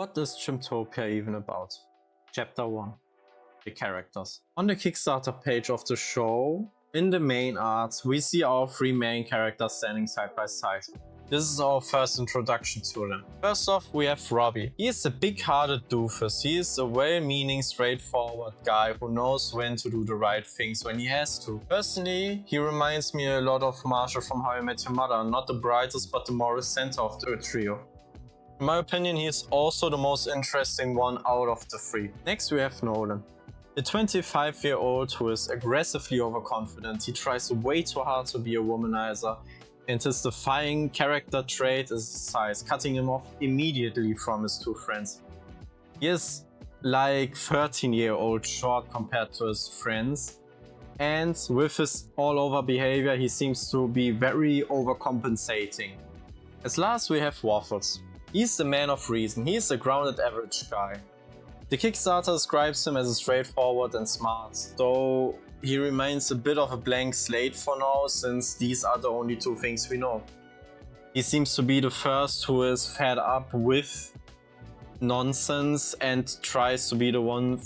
What is Chimptopia even about? Chapter 1. The characters. On the Kickstarter page of the show, in the main art, we see our three main characters standing side by side. This is our first introduction to them. First off, we have Robbie. He is a big-hearted doofus. He is a well-meaning, straightforward guy who knows when to do the right things when he has to. Personally, he reminds me a lot of Marshall from How I Met Your Mother, not the brightest but the moral center of the trio. In my opinion, he is also the most interesting one out of the three. Next we have Nolan. A 25-year-old who is aggressively overconfident. He tries way too hard to be a womanizer, and his defining character trait is his size, cutting him off immediately from his two friends. He is like 13-year-old short compared to his friends, and with his all-over behavior he seems to be very overcompensating. As last we have Waffles. He's the man of reason. He is a grounded average guy. The Kickstarter describes him as straightforward and smart, though he remains a bit of a blank slate for now, since these are the only two things we know. He seems to be the first who is fed up with nonsense and tries to be the one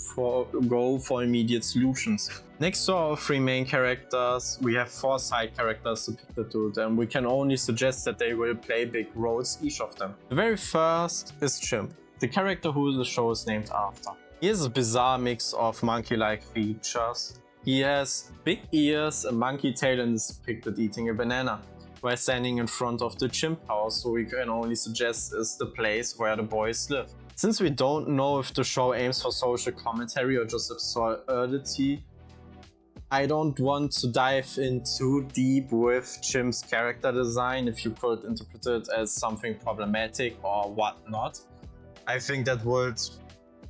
go for immediate solutions. Next to our three main characters, we have four side characters depicted, and we can only suggest that they will play big roles, each of them. The very first is Chimp, the character who the show is named after. He has a bizarre mix of monkey-like features. He has big ears, a monkey tail, and is depicted eating a banana while standing in front of the chimp house, so we can only suggest is the place where the boys live. Since we don't know if the show aims for social commentary or just absurdity, I don't want to dive in too deep with Chimp's character design, if you could interpret it as something problematic or whatnot. I think that would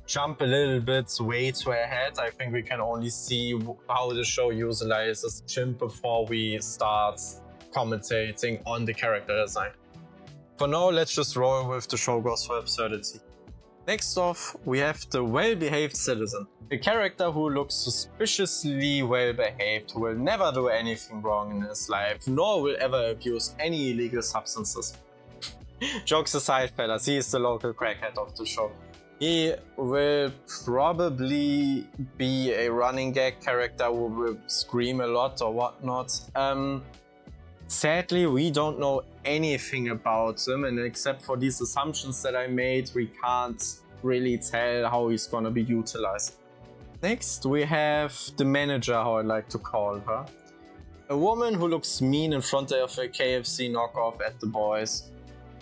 jump a little bit way too ahead. I think we can only see how the show utilizes Chimp before we start commentating on the character design. For now, let's just roll with the show goes for absurdity. Next off, we have the well-behaved citizen, a character who looks suspiciously well-behaved, who will never do anything wrong in his life, nor will ever abuse any illegal substances. Jokes aside, fellas, he is the local crackhead of the show. He will probably be a running gag character who will scream a lot or whatnot. Sadly, we don't know anything about him, and except for these assumptions that I made, we can't really tell how he's gonna be utilized. Next, we have the manager, how I like to call her. A woman who looks mean in front of a KFC knockoff at the boys.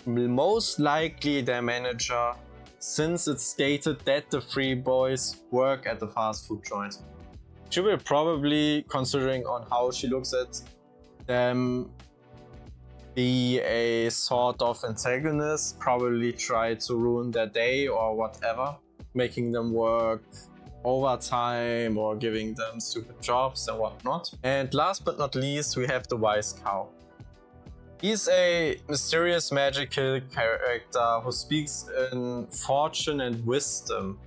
Most likely their manager, since it's stated that the three boys work at the fast food joint. She will probably, considering on how she looks at them, be a sort of antagonist, probably try to ruin their day or whatever, making them work overtime or giving them stupid jobs and whatnot. And last but not least, we have the wise cow. He's a mysterious magical character who speaks in fortune and wisdom.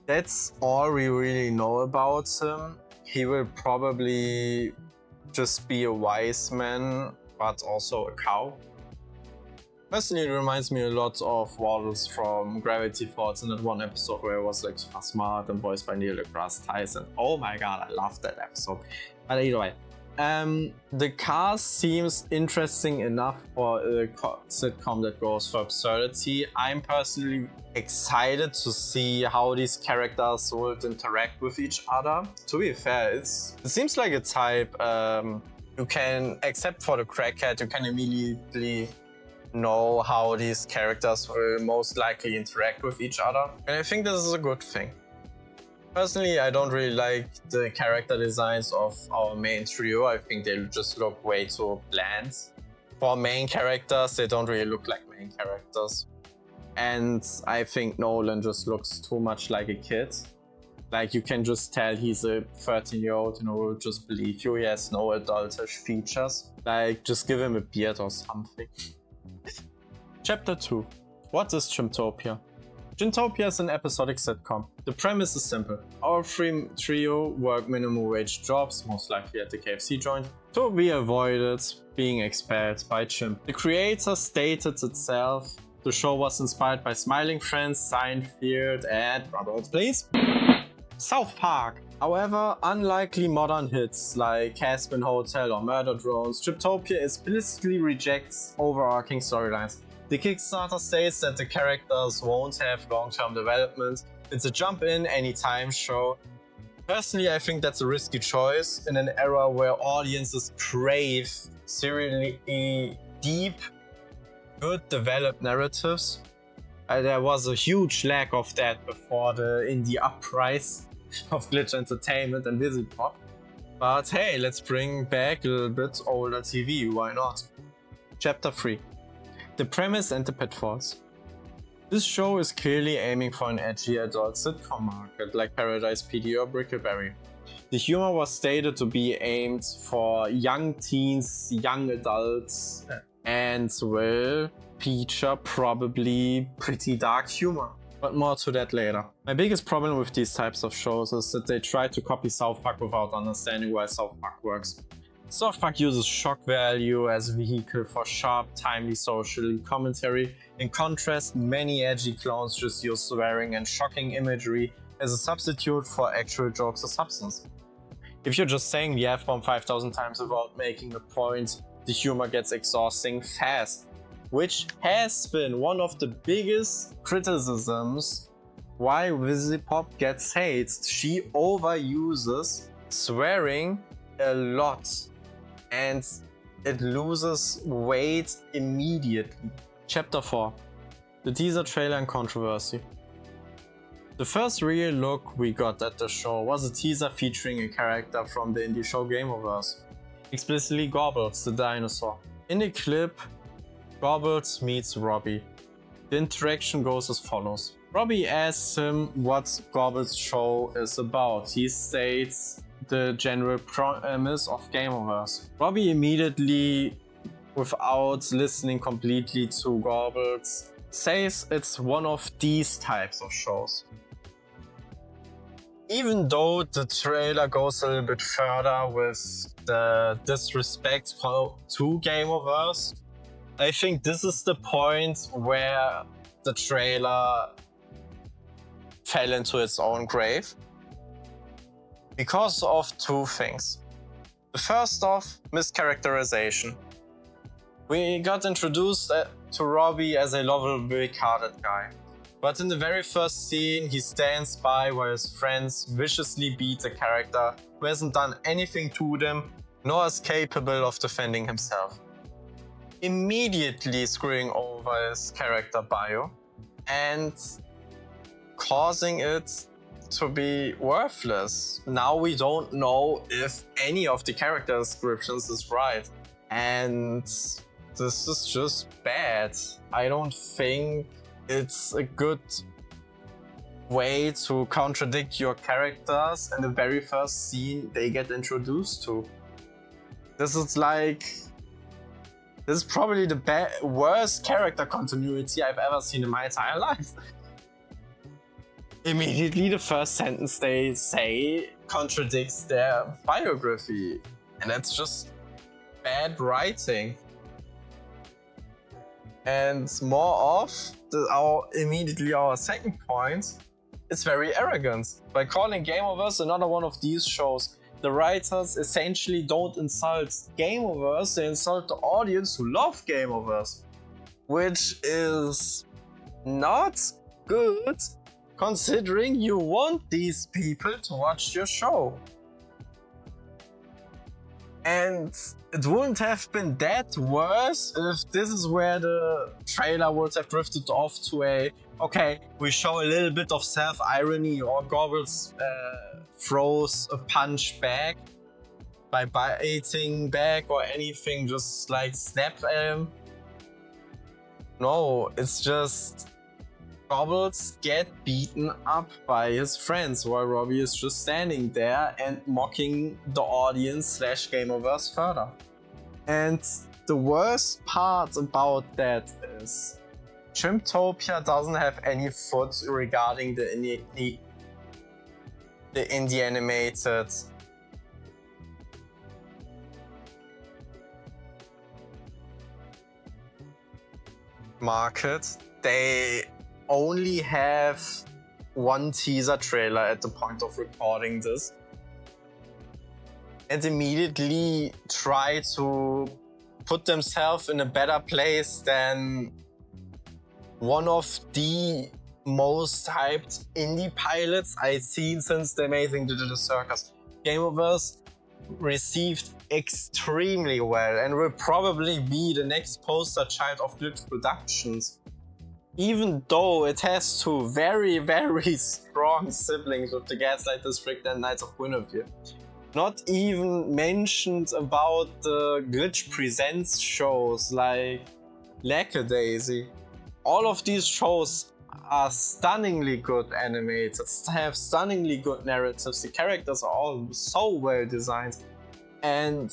That's all we really know about him. He will probably just be a wise man, but also a cow. Personally, it reminds me a lot of Wallace from Gravity Falls in that one episode where it was like super smart and voiced by Neil deGrasse Tyson. Oh my god, I love that episode. But either way, the cast seems interesting enough for a sitcom that goes for absurdity. I'm personally excited to see how these characters would interact with each other. To be fair, it seems like a type you can, except for the crackhead, you can immediately know how these characters will most likely interact with each other. And I think this is a good thing. Personally, I don't really like the character designs of our main trio. I think they just look way too bland. For main characters, they don't really look like main characters. And I think Nolan just looks too much like a kid. Like, you can just tell he's a 13-year-old and will just believe you. He has no adultish features. Like, just give him a beard or something. Chapter 2. What is Chimptopia? Chimptopia is an episodic sitcom. The premise is simple. Our trio work minimum wage jobs, most likely at the KFC joint, to be avoided being expelled by Chimp. The creator stated itself The show was inspired by Smiling Friends, Seinfeld, and Brotherhood, please, South Park. However, unlikely modern hits like Casbin Hotel or Murder Drones, Chimptopia explicitly rejects overarching storylines. The Kickstarter states that the characters won't have long-term development. It's a jump-in anytime show. Personally, I think that's a risky choice in an era where audiences crave serially deep, good developed narratives. There was a huge lack of that before the indie uprise of Glitch Entertainment and Visipop. But hey, let's bring back a little bit older TV, why not? Chapter 3. The premise and the pitfalls. This show is clearly aiming for an edgy adult sitcom market like Paradise PD or Brickleberry. The humor was stated to be aimed for young teens, young adults, and will feature probably pretty dark humor. But more to that later. My biggest problem with these types of shows is that they try to copy South Park without understanding why South Park works. South Park uses shock value as a vehicle for sharp, timely social commentary. In contrast, many edgy clones just use swearing and shocking imagery as a substitute for actual jokes or substance. If you're just saying the F-bomb 5,000 times without making a point, the humor gets exhausting fast, which has been one of the biggest criticisms why Visipop gets hate. She overuses swearing a lot and it loses weight immediately. Chapter 4. The teaser trailer and controversy. The first real look we got at the show was a teaser featuring a character from the indie show Gameoverse, explicitly Gobbles the dinosaur. In the clip, Gobbles meets Robbie. The interaction goes as follows. Robbie asks him what Gobbles' show is about. He states the general premise of Gameoverse. Robbie immediately, without listening completely to Gobbles, says it's one of these types of shows. Even though the trailer goes a little bit further with the disrespect to Gameoverse, I think this is the point where the trailer fell into its own grave. Because of two things. The first off, mischaracterization. We got introduced to Robbie as a lovable, big-hearted guy. But in the very first scene, he stands by while his friends viciously beat a character who hasn't done anything to them, nor is capable of defending himself. Immediately screwing over his character bio and causing it to be worthless. Now we don't know if any of the character descriptions is right. And this is just bad. I don't think it's a good way to contradict your characters in the very first scene they get introduced to. This is probably the worst character continuity I've ever seen in my entire life. Immediately the first sentence they say contradicts their biography, and that's just bad writing. And more of our second point, it's very arrogant. By calling Gameoverse another one of these shows, the writers essentially don't insult Gameoverse, they insult the audience who love Gameoverse, which is not good considering you want these people to watch your show. And it wouldn't have been that worse if this is where the trailer would have drifted off to okay, we show a little bit of self-irony, or Gobbles throws a punch back by biting back or anything, just like snap at him. No, it's just Gobbles get beaten up by his friends while Robbie is just standing there and mocking the audience / Gameoverse further. And the worst part about that is Chimptopia doesn't have any foot regarding the indie animated market. they only have one teaser trailer at the point of recording this, and immediately try to put themselves in a better place than one of the most hyped indie pilots I've seen since the Amazing Digital Circus. Gameoverse received extremely well and will probably be the next poster child of Glitch Productions. Even though it has two very, very strong siblings with the Gaslight District and Knights of Guinevere. Not even mentioned about the Glitch Presents shows like Lackadaisy. All of these shows are stunningly good animated, have stunningly good narratives, the characters are all so well designed. And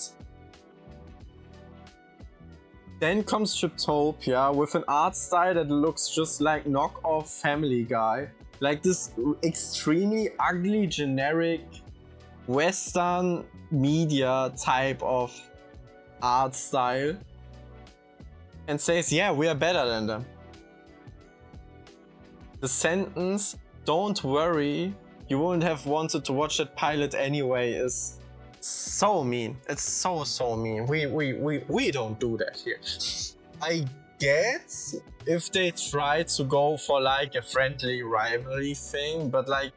then comes Chimptopia with an art style that looks just like knockoff Family Guy. Like this extremely ugly, generic Western media type of art style. And says, yeah, we are better than them. The sentence, "don't worry, you wouldn't have wanted to watch that pilot anyway," is so mean. It's so mean. We don't do that here. I guess if they try to go for like a friendly rivalry thing, but like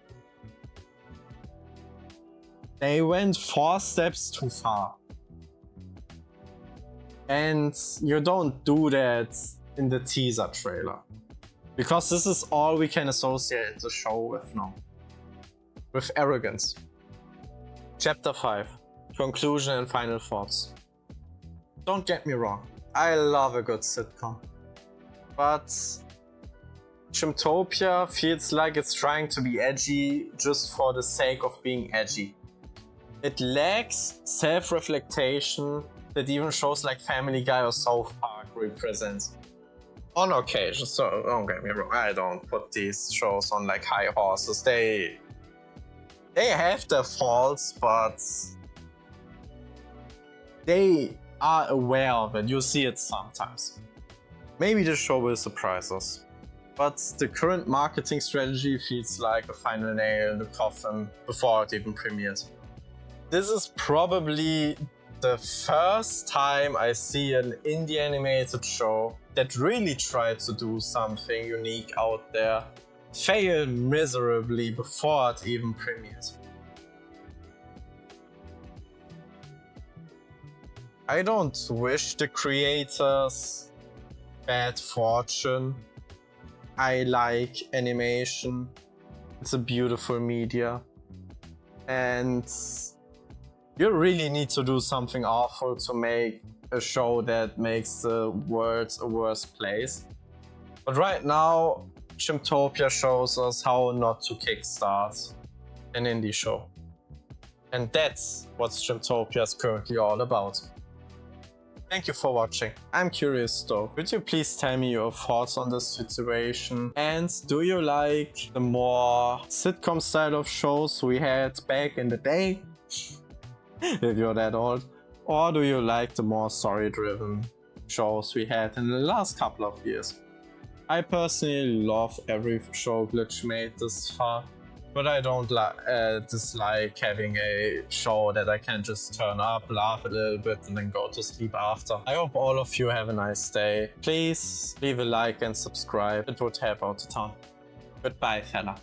they went 4 steps too far. And you don't do that in the teaser trailer. Because this is all we can associate the show with now. With arrogance. Chapter 5. Conclusion and final thoughts. Don't get me wrong, I love a good sitcom. But Chimptopia feels like it's trying to be edgy just for the sake of being edgy. It lacks self-reflection that even shows like Family Guy or South Park represent. On occasion, so don't get me wrong, I don't put these shows on like high horses. They have their faults, but they are aware of it. You see it sometimes. Maybe the show will surprise us. But the current marketing strategy feels like a final nail in the coffin before it even premieres. This is probably the first time I see an indie animated show that really tried to do something unique out there fail miserably before it even premieres. I don't wish the creators bad fortune. I like animation. It's a beautiful media. And you really need to do something awful to make a show that makes the world a worse place. But right now, Chimptopia shows us how not to kickstart an indie show. And that's what Chimptopia is currently all about. Thank you for watching. I'm curious though, could you please tell me your thoughts on this situation? And do you like the more sitcom style of shows we had back in the day? If you're that old. Or do you like the more story-driven shows we had in the last couple of years? I personally love every show Glitch made this far, but I don't dislike having a show that I can just turn up, laugh a little bit and then go to sleep after. I hope all of you have a nice day. Please leave a like and subscribe, it would help out a ton. Goodbye, fella.